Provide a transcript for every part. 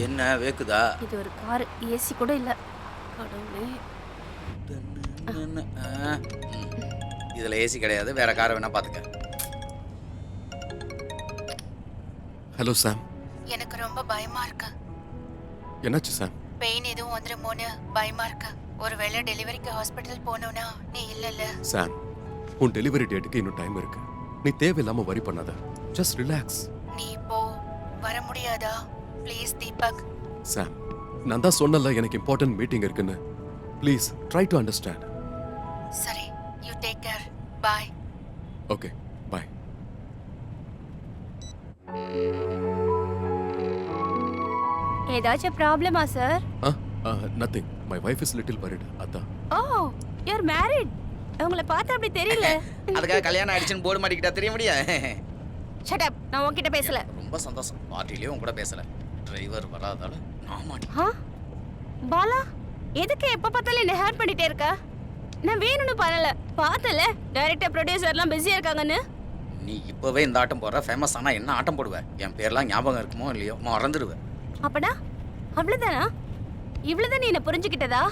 என்ன வேக்குதா? இது ஒரு கார், ஏசி கூட இல்ல. கடவுளே. இதுல ஏசி கிடையாது, வேற காரை வேணா பாத்துக்க. ஹலோ சாம். எனக்கு ரொம்ப பயமா இருக்கு. என்னாச்சு சாம்? பெயின் எதுவும் வந்துருமோன்னு பயமா இருக்கு. ஒருவேளை டெலிவரிக்கு ஹாஸ்பிட்டல் போகணும்னா நீ இல்லல்ல. சாம், உன் டெலிவரி டேட்டுக்கு இன்னும் டைம் இருக்கு. நீ தேவையில்லாம வரி பண்ணாத. Just relax. நீ இப்போ வர முடியாதா? ப்ளீஸ் தீபக். சாம், நான் தான் சொன்னல எனக்கு இம்பார்ட்டன்ட் மீட்டிங் இருக்குன்னு. Please try to understand. சரி, you take care. Bye. Okay, bye. ஏதாச்சும் ப்ராப்ளமா sir? Nothing. My wife is little worried. அதான். Oh, you are married. உங்களை பார்த்தா அப்படி தெரியல. அதுக்காக கல்யாணம் ஆயிடுச்சுன்னு போர்டு மாட்டிக்கிட்டா தெரிய முடியாது. Shut up. நான் உன்கிட்ட பேசல. ரொம்ப சந்தோஷம். பார்ட்டிலயே உன் கூட பேசல. டிரைவர் வராதால நான் மாட்டேன். ஆ? பாலா, எதுக்கு எப்ப பார்த்தாலும் என்ன ஹேட் பண்ணிட்டே இருக்க? நான் வேணும்னு பண்ணல. பார்த்தல, டைரக்டர் ப்ரொடியூசர்லாம் பிஸியா இருக்காங்கன்னு. நீ இப்பவே இந்த ஆட்டம் போடுற, ஃபேமஸ் ஆனா என்ன ஆட்டம் போடுவ? என் பேர்லாம் ஞாபகம் இருக்குமோ இல்லையோ மறந்துடுவேன். அப்படா அவ்வளவுதானா? இவ்வளவுதான் நீ என்ன புரிஞ்சுக்கிட்டதா?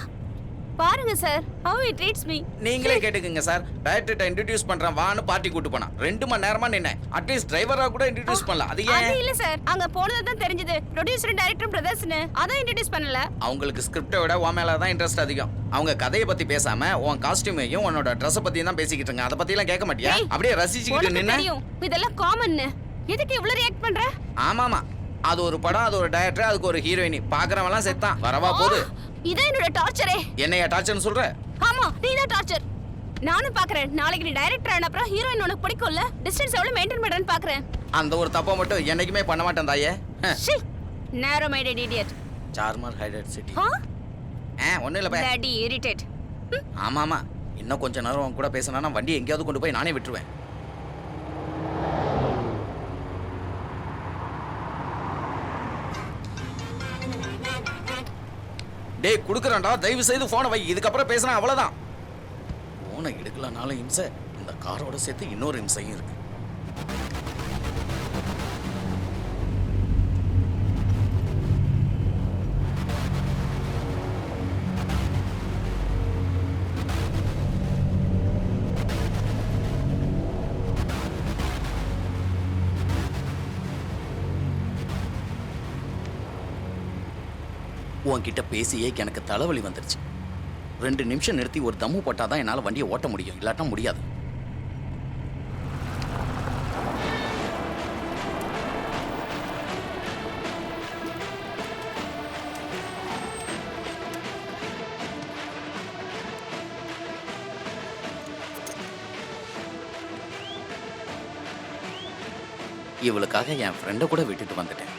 பாருங்க sir, how he treats me. நீங்களே கேட்டுக்குங்க சார். டைரக்டர்ட்ட இன்ட்ரோ듀ce பண்றேன் வான்னு பார்ட்டி கூட்டி போனா 2 மணி நேரமா நின்னேன். அட்லீஸ்ட் டிரைவரா கூட இன்ட்ரோ듀ce பண்ணல. அது ஏன்? அது இல்ல சார், அங்க போனது தான் தெரிஞ்சது. ப்ரொடியூசர் டைரக்டர் பிரதர்ஸ்னு அதான் இன்ட்ரோ듀ce பண்ணல. அவங்களுக்கு ஸ்கிரிப்டை விட உன் மேல தான் இன்ட்ரெஸ்ட் அதிகம். அவங்க கதையை பத்தி பேசாம உன் காஸ்டியூமையும் உன்னோட ட்ரெஸ் பத்தியும் தான் பேசிக்கிட்டு இருங்க. அத பத்தி எல்லாம் கேட்க மாட்டியா? அப்படியே ரசிச்சுக்கிட்டு நின்னு. தெரியும் இதெல்லாம் காமன். எதுக்கு இவ்வளவு ரியாக்ட் பண்ற? ஆமாமா, அது ஒரு படம், அது ஒரு டைரக்டர், அதுக்கு ஒரு ஹீரோயினி. பாக்குறவன்லாம் செத்தான். வரவா போகுது. இதான் என்னோட டார்ச்சரே. என்னையா டார்ச்சர்னு சொல்ற? ஆமா, நீதான் டார்ச்சர். நானும் பாக்குறேன். நாளைக்கு நீ டைரக்டர் ஆன அப்புறம் ஹீரோயின் உனக்கு பிடிக்கும்ல. டிஸ்டன்ஸ் எவ்வளவு மெயின்டைன் பண்றேன்னு பாக்குறேன். அந்த ஒரு தப்ப மட்டும் என்னைக்குமே பண்ண மாட்டேன் தாயே. Narrow minded idiot. Charmer hated city. ஒண்ணு இல்ல பே. Daddy irritate. ஆமாமா, இன்னும் கொஞ்ச நேரம் உன் கூட பேசினா வண்டி எங்கேயாவது கொண்டு போய் நானே விட்டுருவேன். டேய் குடுக்குறேன்டா, தயவு செய்து போனை வை. இதுக்கப்புறம் பேசினா அவ்வளவுதான். போனை எடுக்கலனாலும் இம்சை, இந்த காரோட சேர்த்து இன்னொரு இம்சையும் இருக்கு. உன்கிட்ட பேசியே எனக்கு தலைவலி வந்துருச்சு. 2 நிமிஷம் நிறுத்தி ஒரு தம்மு போட்டாதான் என்னால வண்டியை ஓட்ட முடியும், இல்லாட்டா முடியாது. இவளுக்காக என் ஃப்ரெண்டை கூட விட்டுட்டு வந்துட்டேன்.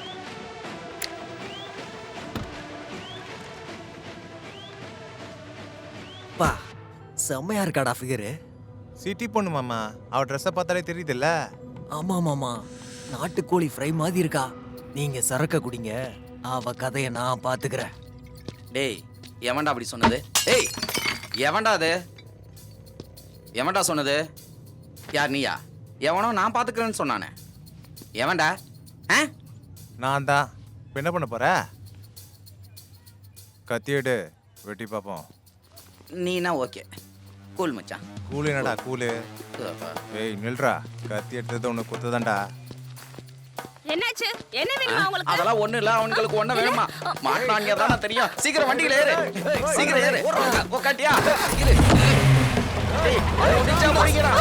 பா செம்மையா இருக்காடா ஃபிகரு. சிட்டி பொண்ணு மாமா, அவ ட்ரெஸ்ஸை பார்த்தாலே தெரியுதுல்ல. ஆமா மாமா, நாட்டுக்கோழி ஃப்ரை மாதிரி இருக்கா. நீங்க சரக்க குடிங்க, அவ கதையை நான் பாத்துக்கிறேன். டேய் எவன்டா அப்படி சொன்னது? டேய் எவன்டா அது? எவன்டா சொன்னது? யார் நீயா? எவனோ நான் பாத்துக்கிறேன்னு சொன்னானே. எவன்டா? நான் தான். இப்போ என்ன பண்ண போற? கத்தி எடு, வெட்டி பார்ப்போம். நீனா ஓகே. கூல் மச்சான். கூலு என்னடா கூலு? ஏய் நில்றா, கத்தி எடுத்தது உனக்கு குத்துதான்டா. என்னாச்சு? என்ன வேணுமா உங்களுக்கு? அதெல்லாம் ஒண்ணு இல்ல, அவங்களுக்கு ஒண்ணு வேணுமா? மாட்டாங்க தானே தெரியும். சீக்கிரம் வண்டியில ஏறு, சீக்கிரம் ஏறு. உட்காட்டியா? இரு. டேய் ஒடிச்சா போறீங்கடா.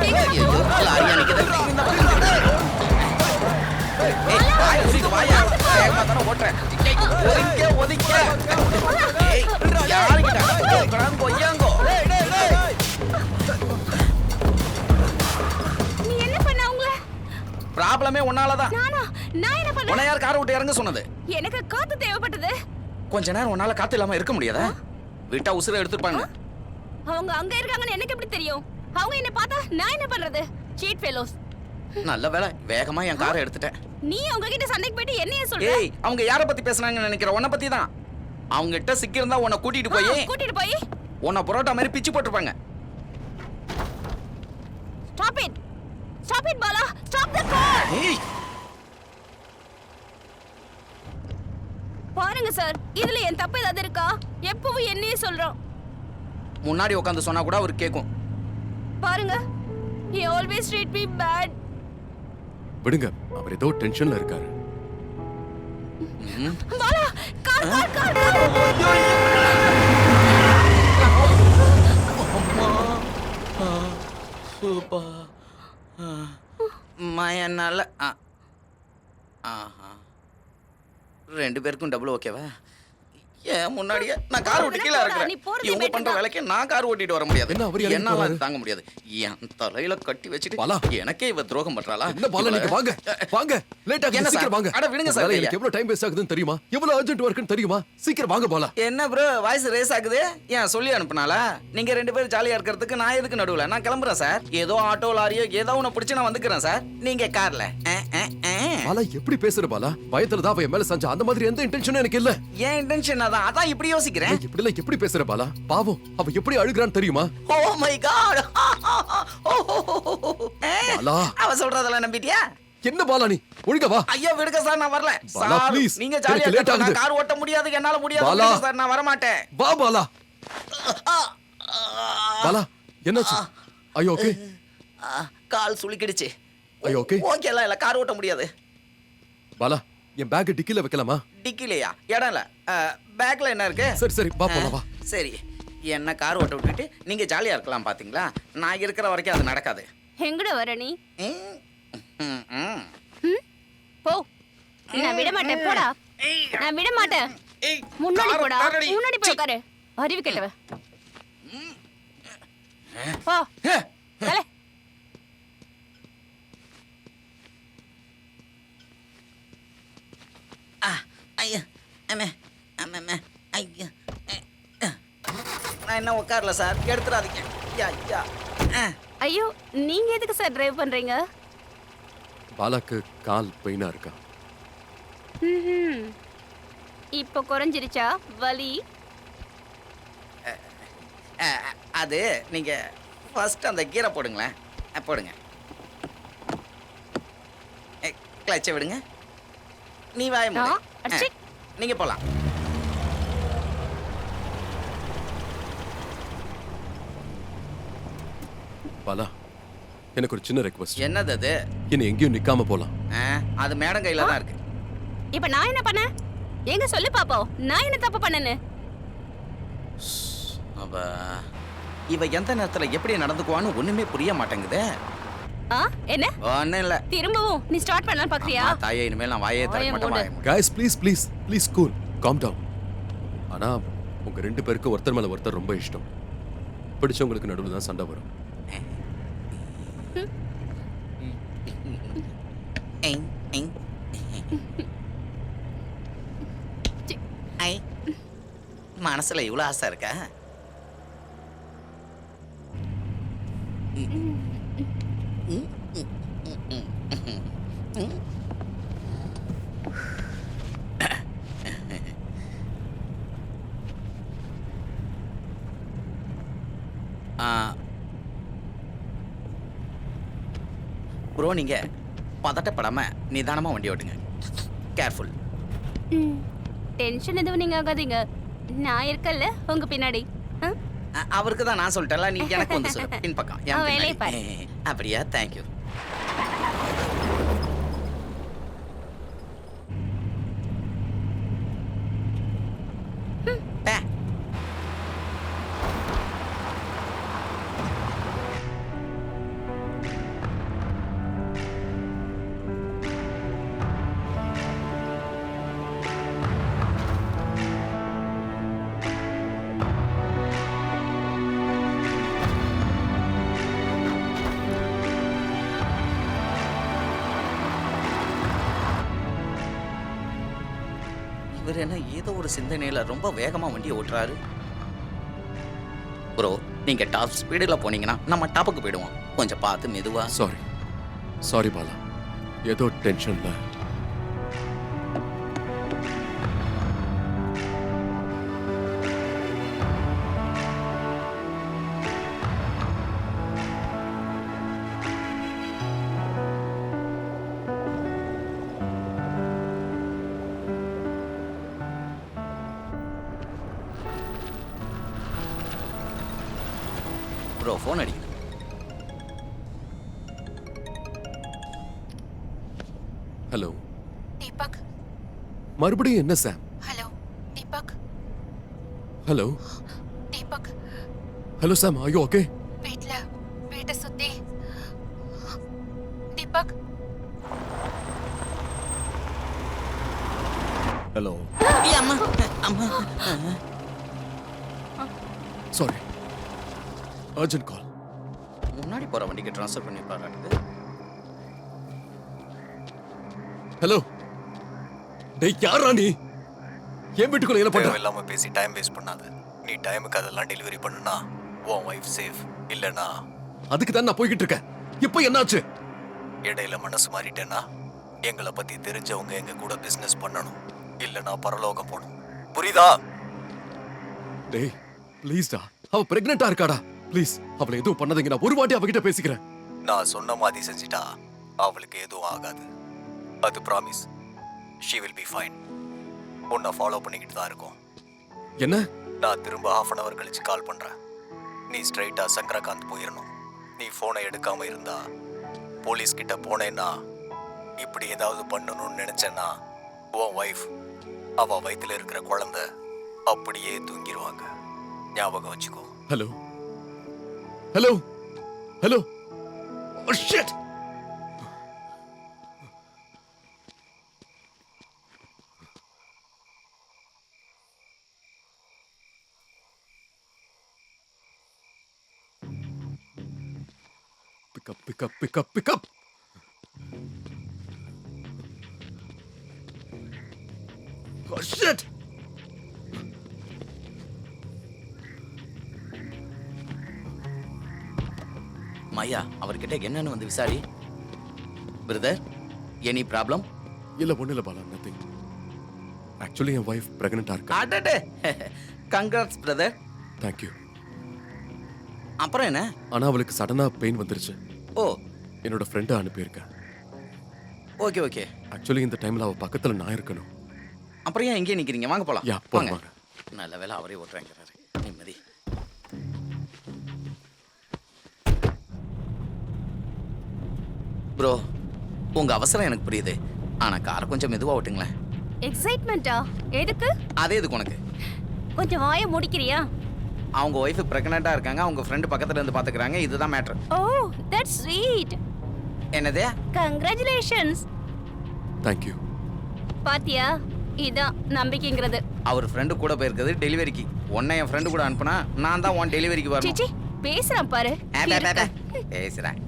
ஐயோ லாரியா நிக்குது. ஏய் வாய் உரிக்கு வாயா. ஏமா தான ஓட்றேன். ஒதிக்க. ஏய் யாருக்கிட்ட? கிராங்கோ ஏங்கோ. நீ என்ன பண்ண உங்கள? ப்ராப்ளமே உன்னாலதான். நான் என்ன பண்ணேன்? உன்னை யார் காரை விட்டு இறங்க சொன்னது? எனக்கு காத்து தேவைப்பட்டது. கொஞ்ச நேரம் உன்னால காத்து இல்லாம இருக்க முடியாதா? விட்டா உசுரை எடுத்துப்பாங்க. அவங்க அங்க இருக்காங்கன்னு எனக்கு எப்படி தெரியும்? அவங்க என்ன பார்த்தா நான் என்ன பண்றது? Seat fellows. நல்ல வேளை வேகமா என் காரை எடுத்துட்டேன். நீ அவங்க கிட்ட சண்டைக்கு போயிட்டு என்னைய சொல்ற? ஏய் அவங்க யாரை பத்தி பேசுனாங்கன்னு நினைக்கிற? உன்னை பத்தி தான். அவங்க கிட்ட சிக்கிருந்தா உன்னை கூட்டிட்டு போய் உன்னை புரோட்டா மாதிரி பிச்சு போட்டுருப்பாங்க. Stop it Bala, stop the car. ஏய் கேளுங்க சார், இதுல என் தப்பு ஏதாவது இருக்கா? எப்பவும் என்னையே சொல்றோம். முன்னாடி உட்காந்து சொன்னா கூட அவர் கேட்கும். பாருங்க, he always treat me bad. விடுங்க, அவர் ஏதோ டென்ஷன்ல இருக்காரு. பாலா, கார். சூப்பர். என்னால ஆஹா, 2 பேருக்கும் டபுள் ஓகேவா? ஏன் முன்னாடியே நான் கார் ஓட்டி கீழே நீ இருக்கிறேன். போறது இவங்க பண்ற better வேலைக்கு நான் கார் ஓட்டிட்டு வர முடியாது. என்ன அவர் இறங்கி என்னால போறாரு? தாங்க முடியாது. என் தலையில கட்டி வச்சுட்டு பாலா. எனக்கே இவ துரோகம் பண்றாளா? என்ன பாலா, நீங்க வாங்க வாங்க, லேட் ஆகுது, என்ன சார்? சீக்கிரம் வாங்க. அட விடுங்க சார், உங்களால ஐயா. எனக்கு எவ்வளவு டைம் வேஸ்ட் ஆகுதுன்னு தெரியுமா? எவ்வளவு அர்ஜென்ட் ஒர்க்னு தெரியுமா? சீக்கிரம் வாங்க பாலா. என்ன ப்ரோ வாய்ஸ் ரேஸ் ஆகுது? ஏன் சொல்லி அனுப்புனால? நீங்க 2 பேரும் ஜாலியா இருக்கிறதுக்கு நான் எதுக்கு நடுவுல? நான் கிளம்புறேன் சார். ஏதோ ஆட்டோ லாரியோ ஏதோ ஒண்ணு பிடிச்சு நான் வந்துக்கிறேன் சார். நீங்க கார்ல. பாலா எப்படி பேசுற பாலா? பயத்துல தான் அவ என் மேல செஞ்ச, அந்த மாதிரி எந்த இன்டென்ஷனும் எனக்கு இல்ல. ஏன் இன்டென்ஷன் அதான் இப்படி யோசிக்கிறேன். இப்படி எல்லாம் எப்படி பேசுற பாலா? பாவம், அவ எப்படி அழுகுறான்னு தெரியுமா? Oh my god. பாலா. அவ சொல்றதெல்லாம் நம்பிட்டியா? என்ன பாலா நீ? ஒழுங்கா வா. ஐயோ விடுங்க சார், நான் வரல பாலா, சார். please. நீங்க எனக்கு ஜாலியா late இருக்க, ஆகுது. நான் கார் ஓட்ட முடியாது, என்னால முடியாது. பாலா. விடுங்க சார், நான் வர மாட்டேன். வா பாலா. பாலா, என்னாச்சு? ஐயோ ஓகே. கால் சுளிக்கிடுச்சு. ஐயோ ஓகே. ஓகேலாம் இல்ல, கார் ஓட்ட முடியாது. பாலா, என் பேக் டிக்கில வைக்கலாமா? டிக்கிலையா? இடம் இல்ல. பேக்ல என்ன இருக்கு? சரி சரி, வா போலாம் வா. சரி, என்ன கார் ஓட்ட விட்டுட்டு நீங்க ஜாலியா இருக்கலாம் பாத்தீங்களா? நான் இருக்கிற வரைக்கும் அது நடக்காது. எங்கட வர நீ? ம், ம். போ. நான் விட மாட்டேன், போடா. நான் விட மாட்டேன். ஏய், முன்னாடி கார் போடா. தரடி. முன்னாடி போய் உட்காரு. அறிவு கெட்டவ. போ. தலை. ஐயா, அம்மே, அம்மே, ஐயா. நான் என்ன உட்காரல சார், எடுத்துறாதீங்க. யா யா. ஐயோ, நீங்க எதுக்கு சார் டிரைவ் பண்றீங்க? பாலாக்கு கால் பெயினா இருக்கா? ம்ஹும். இப்போ குறைஞ்சிருச்சா வலி? அது நீங்க ஃபர்ஸ்ட் அந்த கீரை போடுங்களேன். போடுங்க. கிளச்சை விடுங்க. நீ வாய மூடு. அடிச்சி. நீங்க போலாம். பாலா, எனக்கு ஒரு சின்ன ரெக்வெஸ்ட். என்னது அது? இனி எங்கேயும் நிக்காம போலாம். அது மேடம் கையில தான் இருக்கு. இப்போ நான் என்ன பண்ணேன்? எங்க சொல்லு பாப்போம். நான் என்ன தப்பு பண்ணேன்னு? அவ இவ எந்த நேரத்துல எப்படி நடந்துக்குவான்னு ஒண்ணுமே புரிய மாட்டேங்குதே. என்ன? ஒண்ணும் இல்ல. திரும்பவும் நீ ஸ்டார்ட் பண்ணலாம் பாக்குறியா? அம்மா, தாயே, இனிமேல் நான் வாயே திறக்க மாட்டேன். வாயை மூடு. Guys please please please cool, calm down. ஆனா உங்க 2 பேருக்கு ஒருத்தர் மேல ஒருத்தர் ரொம்ப இஷ்டம். பிடிச்சவங்களுக்கு நடுவுல தான் சண்டை வரும். ஏய், ஏய். ஐ, மனசுல இவ்வளவு ஆசை இருக்கா? ப்ரோ, நீங்க பதட்டப்படாம நிதானமா வண்டி ஓட்டுங்க. கேர்ஃபுல். டென்ஷன் எதுவும் நீங்க ஆகாதீங்க. நான் இருக்கல்ல உங்க பின்னாடி. அவருக்கு தான் நான் சொல்லிட்டேன்ல, நீ எனக்கு வந்து சொல்லு. பின் பக்கம் என் வேலையை பின்னாடி. பாரு. அப்படியா? தேங்க்யூ. இவர் என்ன ஏதோ ஒரு சிந்தனையில ரொம்ப வேகமா வண்டியை ஓட்டுறாரு. ப்ரோ, நீங்க டாப் ஸ்பீடுல போனீங்கன்னா நம்ம டாப்புக்கு போயிடுவோம். கொஞ்சம் பார்த்து மெதுவா. சாரி சாரி பாலா, ஏதோ டென்ஷன்ல. ப்ரோ ஃபோன் அடிக்குது. ஹலோ தீபக். மறுபடியும் என்ன Sam? Hello Deepak. Hello Deepak, hello Sam, ஐயோ ஓகே? வீட்டை சுத்தி தீபக். ஹலோ. அம்மா அம்மா. Sorry, urgent call. முன்னாடி போற வண்டிக்கு ட்ரான்ஸ்ஃபர் பண்ணி பாராட்டுது. ஹலோ, டேய் யாரா நீ? என் வீட்டுக்குள்ள என்ன பண்ற? இல்லாம பேசி டைம் வேஸ்ட் பண்ணாத. நீ டைமுக்கு அதெல்லாம் டெலிவரி பண்ணுனா உன் வைஃப் சேஃப். இல்லனா அதுக்கு தான் நான் போய்கிட்டு இருக்கேன். இப்போ என்னாச்சு? இடையில மனசு மாறிட்டேன்னா எங்களை பத்தி தெரிஞ்சவங்க எங்க கூட பிசினஸ் பண்ணணும். இல்லனா பரலோகம் போகணும். புரியுதா? டேய் ப்ளீஸ்டா, அவ பிரெக்னெண்டா இருக்காடா. ப்ளீஸ் அவளை எதுவும் பண்ணாதீங்க. நான் ஒரு வாட்டி அவகிட்ட பேசிக்கிறேன். நான் சொன்ன மாதிரி செஞ்சிட்டா அவளுக்கு எதுவும் ஆகாது. அது promise. She will be fine. உன்னை ஃபாலோ பண்ணிக்கிட்டு தான் இருக்கோம். என்ன? நான் திரும்ப ½ அன் அவர் கழிச்சு கால் பண்றேன். நீ ஸ்ட்ரைட்டா சங்கரகாந்த் போயிடணும். நீ போனை எடுக்காம இருந்தா, போலீஸ் கிட்ட போனேன்னா, இப்படி ஏதாவது பண்ணணும்னு நினைச்சேன்னா உன் வைஃப், அவ வயித்துல இருக்கிற குழந்தை அப்படியே தூங்கிடுவாங்க. ஞாபகம் வச்சுக்கோ. Hello hello hello. Oh shit. Pick up. Oh shit! மையா அவர்கிட்ட என்னன்னு வந்து விசாரி. Brother, any problem? இல்ல ஒண்ணு இல்ல பாலா, nothing. Actually என் wife pregnant இருக்கா. அடடே, கங்க்ராட்ஸ் பிரதர். Thank you. அப்புறம் என்ன? ஆனா அவளுக்கு சடனா பெயின் வந்துருச்சு. ஓ, என்னோட ஃப்ரெண்டை அனுப்பியிருக்கேன். Okay okay. ஆக்சுவலி இந்த டைம்ல அவ பக்கத்துல நான் இருக்கணும். அப்புறம் ஏன் எங்கே நிக்கிறீங்க? வாங்க போலாம். யா போங்க. நல்ல வேலை அவரே ஓட்டுறாங்கிறாரு. நிம்மதி. ப்ரோ, உங்க அவசரம் எனக்கு புரியுது. ஆனா காரை கொஞ்சம் மெதுவா ஓட்டுங்களேன். எக்ஸைட்மெண்ட்டா? எதுக்கு? அதே இதுக்கு உனக்கு. கொஞ்சம் வாயை முடிக்கிறியா? அவங்க ஒய்ஃப் பிரெக்னெண்டா இருக்காங்க. அவங்க ஃப்ரெண்டு பக்கத்துல இருந்து பாத்துக்கறாங்க. இதுதான் மேட்டர். Oh, that's sweet. என்னது? கங்க்ராச்சுலேஷன்ஸ். Thank you. பாத்தியா, இதான் நம்பிக்கைங்கிறது. அவர் ஃப்ரெண்டு கூட போயிருக்குது டெலிவரிக்கு. உன்னை என் ஃப்ரெண்டு கூட அனுப்புனா நான் தான் உன் டெலிவரிக்கு வரணும். சிச்சி, பேசுறான் பாரு. பேசுறேன்.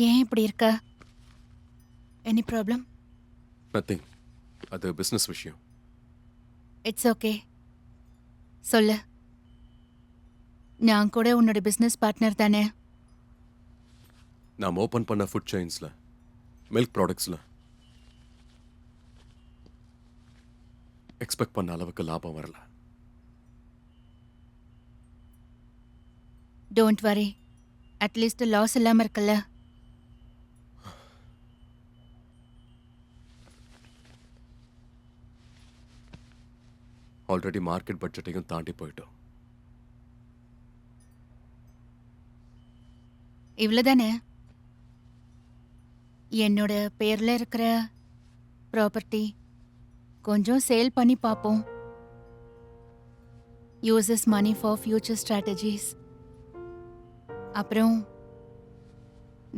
ஏன் இப்படி இருக்க? Any problem? Nothing. அது பிசினஸ் விஷயம். It's okay. சொல்லு. நான் கூட உன்னோட பிசினஸ் பார்ட்னர் தானே? நாம் ஓபன் பண்ண ஃபுட் செயின்ஸ்ல, மில்க் ப்ராடக்ட்ஸ்ல எக்ஸ்பெக்ட் பண்ண அளவுக்கு லாபம் வரல. Don't worry. அட்லீஸ்ட் லாஸ் இல்லாம இருக்குல்ல? ஆல்ரெடி மார்க்கெட் பட்ஜெட்டையும் தாண்டி போயிட்டோம். இவ்வளவுதானே? என்னோட பேர்ல இருக்கிற ப்ராப்பர்ட்டி கொஞ்சம் சேல் பண்ணி பார்ப்போம். Uses money for future strategies. அப்புறம்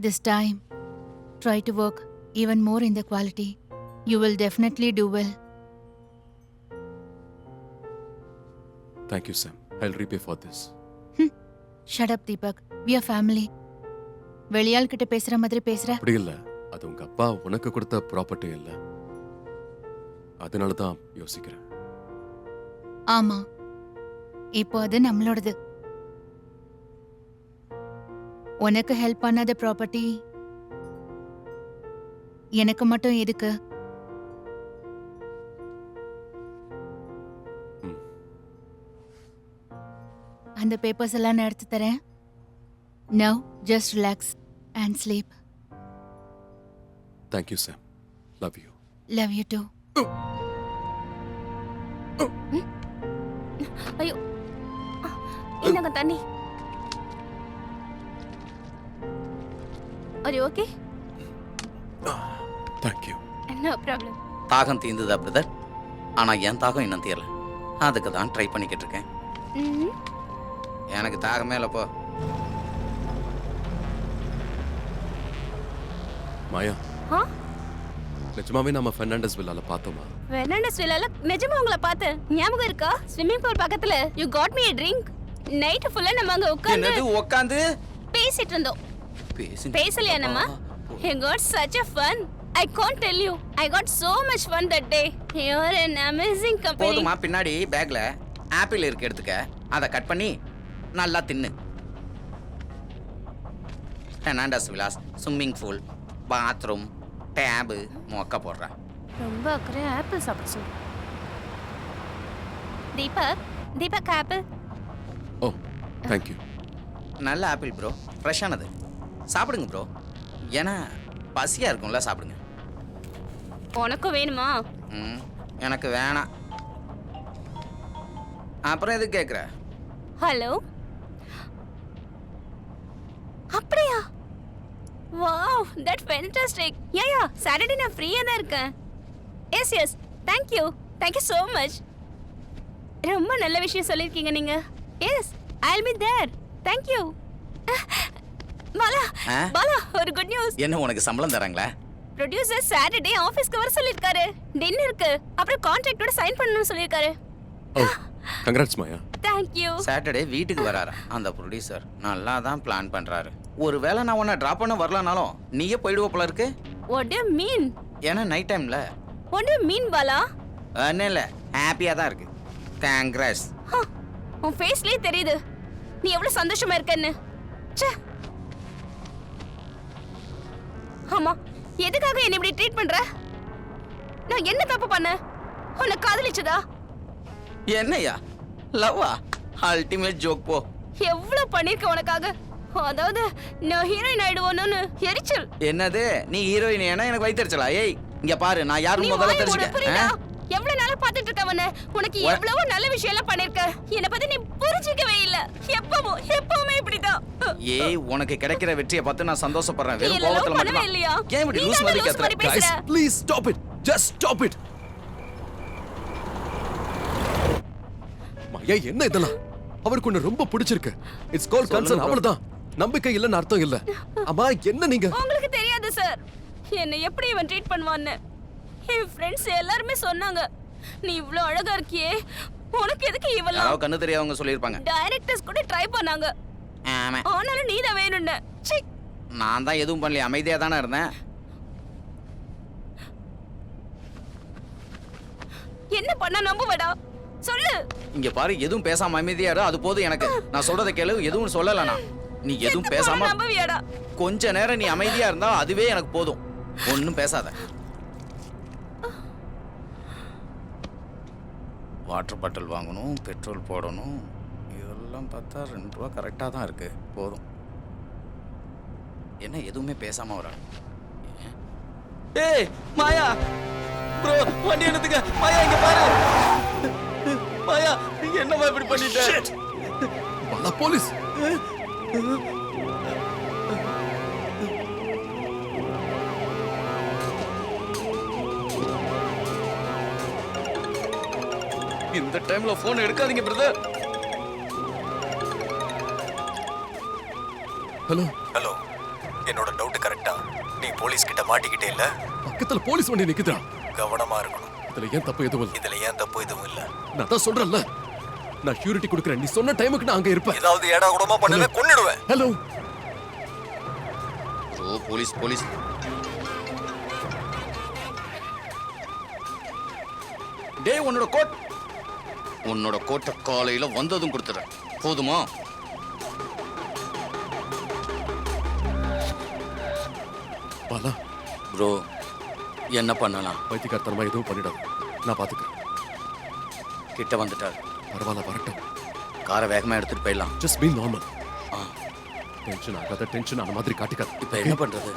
this time try to work even more in the quality. You will definitely do well. Thank you, Sam. I'll repay for this. Shut up Deepak. we are family. வெளியாள் கிட்ட பேசுற மாதிரி பேசுற. அப்படி இல்ல, அது உங்க அப்பா உனக்கு கொடுத்த ப்ராப்பர்ட்டி இல்ல, அதனால தான் யோசிக்கிறேன். ஆமா, இப்போ அது நம்மளோடது. உனக்கு ஹெல்ப் பண்ணாத ப்ராப்பர்ட்டி எனக்கு மட்டும் எதுக்கு? அந்த பேப்பர்ஸ் எல்லாம் நான் எடுத்து தரேன். Now just relax and sleep. Thank you Sam. Love you. Love you too. ஐயோ இந்தாங்க தண்ணி. Are you okay? Thank you. No problem. தாகம் தீர்ந்ததா பிரதர்? ஆனா என் தாகம் இன்னும் தீரல. அதுக்கு தான் ட்ரை பண்ணிக்கிட்டு இருக்கேன். ம் எனக்கு தாகமே இல்லை போ. மாயா, ஆ நிஜமாவே நம்ம பெர்னாண்டஸ் வில்லால பார்த்தோமா? வெர்னாண்டஸ் வில்லால நிஜமா உங்களை பார்த்தேன். ஞாபகம் இருக்கா? ஸ்விம்மிங் பூல் பக்கத்துல you got me a drink. Night ஃபுல்லா நம்ம அங்க உட்கார்ந்து என்னது உட்காந்து பேசிட்டு இருந்தோம். பேசலையா நம்ம? You got such a fun. I can't tell you. I got so much fun that day. You're an amazing company. போதுமா? பின்னாடி பேக்ல ஆப்பிள் இருக்கு, எடுத்துக்க. அதை கட் பண்ணி நல்லா தின்னு. Fernandes Vilas, swimming pool, bathroom, டேபு, மொக்க போடுறா. ரொம்ப அக்கறை ஆப்பிள் சாப்பிட சொல்லு. தீபக் ஆப்பிள். Oh thank you. நல்ல ஆப்பிள் ப்ரோ, ஃப்ரெஷ்ஷானது. சாப்பிடுங்க ப்ரோ, ஏன்னா பசியாக இருக்கும்ல, சாப்பிடுங்க. உனக்கும் வேணுமா? ம், எனக்கு வேணாம். அப்புறம் எதுக்கு கேட்குற? ஹலோ, அப்படியா? Wow, that fantastic. Yeah Saturday நான் ஃப்ரீயா தான் இருக்கேன். Yes thank you so much. ரொம்ப நல்ல விஷயம் சொல்லிருக்கீங்க நீங்க. Yes I will be there. Thank you. Bala ஒரு குட் நியூஸ். என்ன உனக்கு சம்பளம் தராங்களா? ப்ரொடியூசர் சாட்டர்டே ஆபீஸ்க்கு வர சொல்லிருக்காரு. டின்னருக்கு அப்புறம் கான்ட்ராக்டோட சைன் பண்ணனும் சொல்லிருக்காரு. ஓ congrats Maya. Thank you. Saturday வீட்டுக்கு வராரா அந்த ப்ரொடியூசர்? நல்லா தான் பிளான் பண்றாரு. ஒருவேளை நான் உன்னை ட்ராப் பண்ண வரலனாலும் நீயே போயிடுவ போல இருக்கு. What do you mean? ஏன்னா நைட் டைம்ல. What do you mean Bala? ஒன்றும் இல்லை, ஹாப்பியாக தான் இருக்கு. காங்கிரஸ். உன் ஃபேஸ்லயே தெரியுது நீ எவ்வளவு சந்தோஷமா இருக்கன்னு. ச்சே. ஆமா, எதுக்காக என்ன இப்படி ட்ரீட் பண்ற? நான் என்ன தப்பு பண்ண? உன்னை காதலிச்சதா? என்னையா லவ்வா? அல்டிமேட் ஜோக் போ. எவ்வளவு பண்ணிருக்க உனக்காக. அதாவது நான் ஹீரோயின் ஆயிடுவோன்னு எரிச்சல். என்னது நீ ஹீரோயின்? ஏன்னா எனக்கு வயிற்றுச்சலா? ஏய் இங்க பாரு, நான் நீ யாரும் முதல்ல வாயை மூடு, புரியுதா? தெரிஞ்சுக்க. எவ்வளவு நாளா பாத்துட்டு இருக்கவன. உனக்கு எவ்வளவு நல்ல விஷயம் எல்லாம் பண்ணிருக்க. என்ன பத்தி நீ புரிஞ்சிக்கவே இல்ல. எப்பவுமே இப்படிதான். ஏய் உனக்கு கிடைக்கிற வெற்றியை பார்த்து நான் சந்தோஷப்படுறேன். நீ வெறும் எல்லாம் கோவத்துல பண்ணவே மட்டும் இல்லையா? ஏன் இப்படி நீ லூஸ் தான் மாதிரி லூஸ் மாதிரி கத்துற? பேசுற. Guys, please stop it. Just stop it. மாயா என்ன இதெல்லாம்? அவருக்கு உன்னை ரொம்ப பிடிச்சிருக்கு. It's called concern. அவ்வளவுதான். நம்பிக்கை இல்லைன்னு அர்த்தம் இல்ல. அம்மா என்ன நீங்க? உங்களுக்கு தெரியாது சார் என்ன எப்படி இவன் ட்ரீட் பண்ணுவான்னு. என் ஃப்ரெண்ட்ஸ் எல்லாருமே சொன்னாங்க நீ இவ்ளோ அழகா இருக்கியே, உனக்கு எதுக்கு இவெல்லாம்? யாரோ கண்ணு தெரியாதவங்க சொல்லியிருப்பாங்க. டைரக்டர்ஸ் கூட ட்ரை பண்ணாங்க. ஆமா, ஆனாலும் நீ தான் வேணும்னு. சீ. நான் தான் எதுவும் பண்ணல, அமைதியா தானே இருந்தேன். என்ன பண்ண நம்புவடா சொல்லு. இங்க பாரு, எதுவும் பேசாம அமைதியா இரு, அது போதும் எனக்கு. நான் சொல்றதை கேளு, எதுவும் சொல்லல. நான் நீ எதுவும் பேசாம நம்புவியாடா? கொஞ்ச நேரம் நீ அமைதியா இருந்தா அதுவே எனக்கு போதும். ஒன்னும் பேசாத. வாட்டர் பாட்டில் வாங்கணும், பெட்ரோல் போடணும், இதெல்லாம் பார்த்தா 2 ரூபா கரெக்டாக தான் இருக்கு. போதும். என்ன எதுவுமே பேசாம வர? ஏய் மாயா ப்ரோ, வண்டி எடுத்துக்க. மாயா இங்க பாரு. மாயா என்னவா இப்படி பண்ணிட்ட? பாலா போலீஸ். இந்த டைம்ல போன் எடுக்காதீங்க பிரதர். ஹலோ ஹலோ, என்னோட டவுட் கரெக்டா? நீ போலீஸ் கிட்ட மாட்டிக்கிட்டே இல்ல? பக்கத்துல போலீஸ் வண்டி நிக்குதா? கவனமா இருக்கணும். இதுல ஏன் தப்பு எதுவும் இல்ல. இதுல ஏன் தப்பு எதுவும் இல்ல. நான் தான் சொல்றேன்ல, நான் ஷூரிட்டி கொடுக்குறேன். நீ சொன்ன டைமுக்கு நான் அங்க இருப்பேன். ஏதாவது ஏடா கூடமா பண்ணல கொன்னிடுவேன். ஹலோ. ஓ போலீஸ் போலீஸ். டேய் உன்னோட கோட்டை காலையில வந்ததும் கொடுத்துறேன். போதுமா? பாலா ப்ரோ என்ன பண்ணலாம்? பைத்தியக்காரத்தனமா எதுவும் பண்ணிடாது, நான் பாத்துக்கிறேன். கிட்ட வந்துட்டார். பரவாயில்ல வரட்டும். காரை வேகமா எடுத்துட்டு போயிடலாம். Just be normal. டென்ஷன் ஆகாத, டென்ஷன் ஆன மாதிரி காட்டிக்காத. இப்போ என்ன பண்றது?